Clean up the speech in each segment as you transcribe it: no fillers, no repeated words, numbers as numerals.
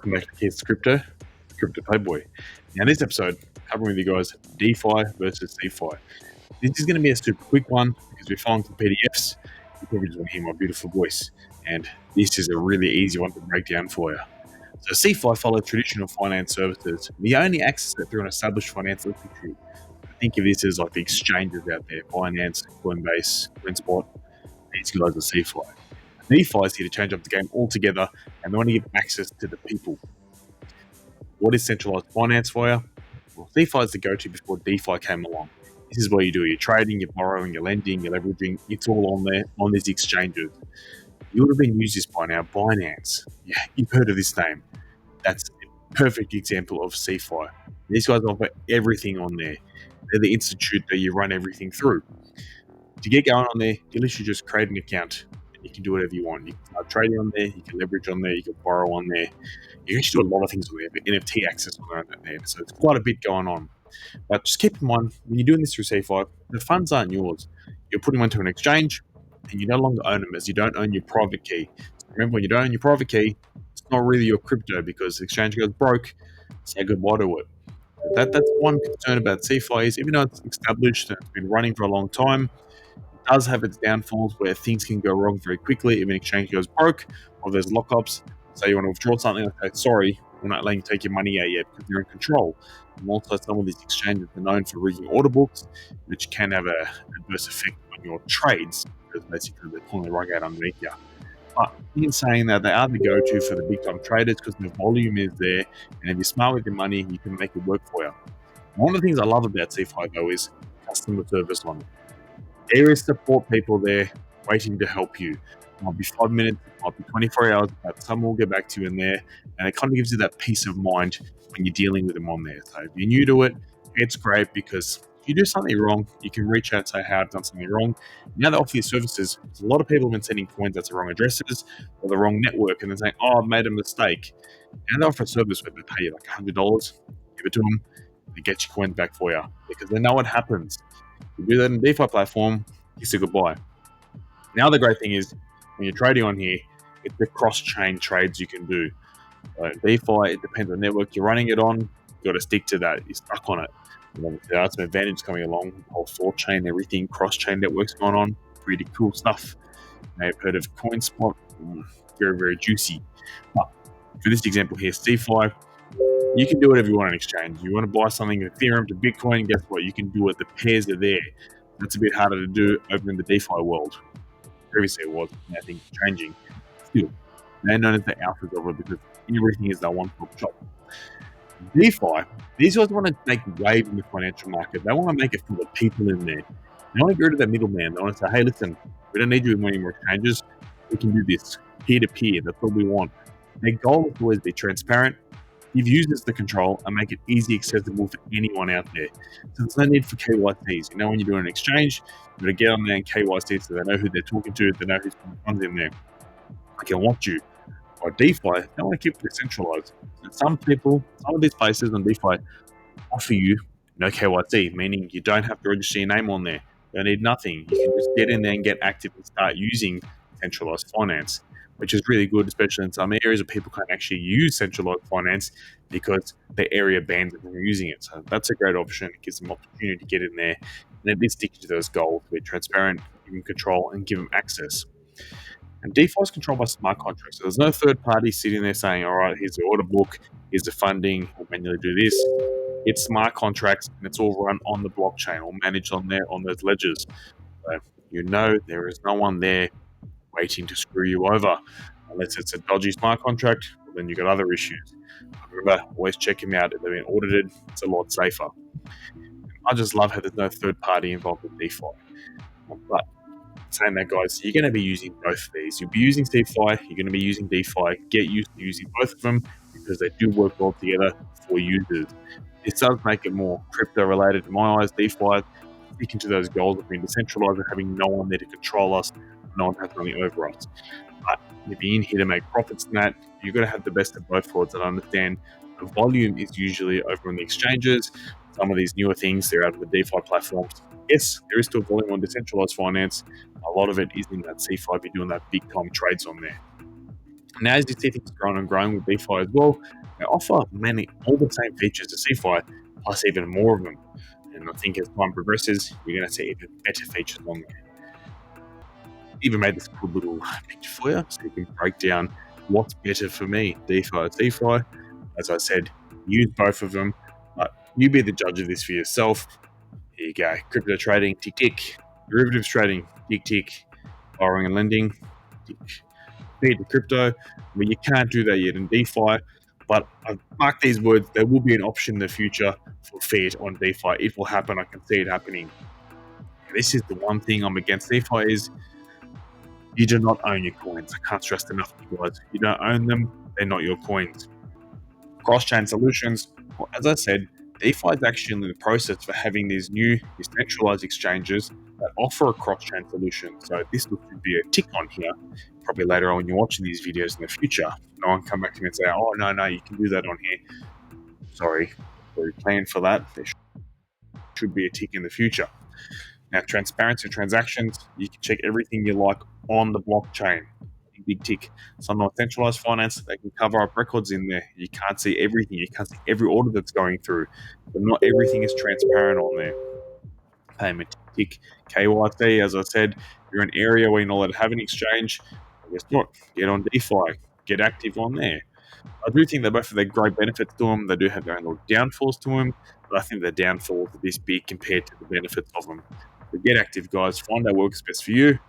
welcome back to Kids Crypto Playboy. Now, in this episode, covering with you guys DeFi versus CeFi. This is going to be a super quick one because we're following some PDFs. You probably just want to hear my beautiful voice, and this is a really easy one to break down for you. So, CeFi follow traditional finance services. We only access it through an established financial institute. Think of this as like the exchanges out there: Binance, Coinbase, CoinSpot. These guys are CeFi. DeFi is here to change up the game altogether, and they want to give access to the people. What is centralized finance for you? Well, DeFi is the go-to before DeFi came along. This is where you do your trading, your borrowing, your lending, your leveraging. It's all on there, on these exchanges. You would have been used this by now. Binance. Yeah, you've heard of this name. That's a perfect example of CeFi. These guys offer everything on there. They're the institute that you run everything through. To get going on there, you literally just create an account. You can do whatever you want. You can start trading on there, you can leverage on there, you can borrow on there. You can actually do a lot of things on there, but NFT access on there. So it's quite a bit going on. But just keep in mind, when you're doing this through CeFi, the funds aren't yours. You're putting them into an exchange, and you no longer own them as you don't own your private key. So remember, when you don't own your private key, it's not really your crypto because the exchange goes broke, say goodbye to it. That's one concern about CeFi is even though it's established and it's been running for a long time, does have its downfalls where things can go wrong very quickly if an exchange goes broke or there's lockups. Say you want to withdraw something, okay, sorry, we're not letting you take your money out yet because they're in control. And also, some of these exchanges are known for rigging order books, which can have an adverse effect on your trades because basically they're pulling the rug out underneath you. But in saying that, they are the go-to for the big-time traders because the volume is there, and if you're smart with your money, you can make it work for you. One of the things I love about CeFi, though, is customer service on it. There is support people there waiting to help you. It might be 5 minutes, it might be 24 hours, but someone will get back to you in there. And it kind of gives you that peace of mind when you're dealing with them on there. So if you're new to it, it's great because if you do something wrong, you can reach out and say, hey, I've done something wrong. Now they offer you services. A lot of people have been sending coins at the wrong addresses or the wrong network and then saying, oh, I've made a mistake. And they offer a service where they pay you like $100, give it to them, they get your coins back for you because they know what happens. You do that in DeFi platform, you say goodbye. Now the great thing is when you're trading on here, it's the cross-chain trades you can do. DeFi, it depends on the network you're running it on. You got to stick to that. You're stuck on it. There are some advantages coming along. Whole Thought chain, everything, cross-chain networks going on. Pretty cool stuff. You may have heard of CoinSpot. Very, very juicy. But for this example here, DeFi, you can do whatever you want on exchange. You want to buy something Ethereum to Bitcoin, guess what? You can do it. The pairs are there. That's a bit harder to do over in the DeFi world. Previously it was, and I think it's changing. Still, they're known as the alphas of it because everything is that one-stop shop. DeFi, these guys want to make waves in the financial market. They want to make it for the people in there. They want to get rid of that middleman. They want to say, hey, listen, we don't need you in any more exchanges. We can do this peer-to-peer. That's what we want. Their goal is to always be transparent, give users the control, and make it easy accessible for anyone out there. So there's no need for KYCs. You know, when you're doing an exchange, you got to get on there and KYC so they know who they're talking to, they know who's putting funds in there. I can watch you. By DeFi, they want to keep it decentralized. So some of these places on DeFi offer you no KYC, meaning you don't have to register your name on there. You don't need nothing. You can just get in there and get active and start using centralized finance, which is really good, especially in some areas where people can't actually use centralized finance because the area bans them from using it. So that's a great option. It gives them opportunity to get in there and at least stick to those goals. Be transparent, give them control, and give them access. And DeFi is controlled by smart contracts. So there's no third party sitting there saying, all right, here's the order book, here's the funding, we'll manually do this. It's smart contracts and it's all run on the blockchain or managed on there on those ledgers. So you know there is no one there waiting to screw you over. Unless it's a dodgy smart contract, well, then you've got other issues. Remember, always check them out. If they've been audited, it's a lot safer. I just love how there's no third party involved with DeFi. But saying that, guys, you're going to be using both of these. You'll be using CeFi, you're going to be using DeFi. Get used to using both of them because they do work well together for users. It does make it more crypto related in my eyes. DeFi, sticking to those goals of being decentralized and having no one there to control us, no one has something over us. But if you're in here to make profits in that, you've got to have the best of both worlds and understand the volume is usually over on the exchanges. Some of these newer things, they're out of the DeFi platforms. Yes, there is still volume on decentralized finance. A lot of it is in that CeFi, be doing that big time trades on there. Now, as you see things growing and growing with DeFi as well, they offer many all the same features as CeFi, plus even more of them. And I think as time progresses, you're going to see even better features on there. Even made this cool little picture for you so you can break down what's better for me, DeFi or CeFi. As I said, use both of them, but you be the judge of this for yourself. Here you go. Crypto trading, tick tick. Derivatives trading, tick tick. Borrowing and lending, tick. Feed to crypto, but you can't do that yet in DeFi. But I've marked these words. There will be an option in the future for fiat on DeFi. It will happen. I can see it happening. This is the one thing I'm against DeFi is you do not own your coins. I can't stress enough, you guys. You don't own them. They're not your coins. Cross-chain solutions. Well, as I said, DeFi is actually in the process for having these new decentralized exchanges that offer a cross-chain solution. So this would be a tick on here. Probably later on when you're watching these videos in the future, no one come back to me and say, "Oh no, you can do that on here." Sorry, we plan for that. There should be a tick in the future. Now, transparency of transactions, you can check everything you like on the blockchain. Big tick. Some not centralized finance, they can cover up records in there. You can't see everything. You can't see every order that's going through. But not everything is transparent on there. Payment tick. KYC, as I said, you're in an area where you're not allowed to have an exchange. Guess what? Get on DeFi. Get active on there. I do think they both have their great benefits to them. They do have their own little downfalls to them, but I think the downfalls are this big compared to the benefits of them. So get active, guys. Find out what works best for you.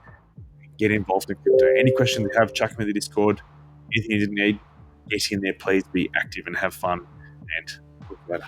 Get involved in crypto. Any questions you have, chuck them in the Discord. Anything you need, get in there. Please be active and have fun. And talk later.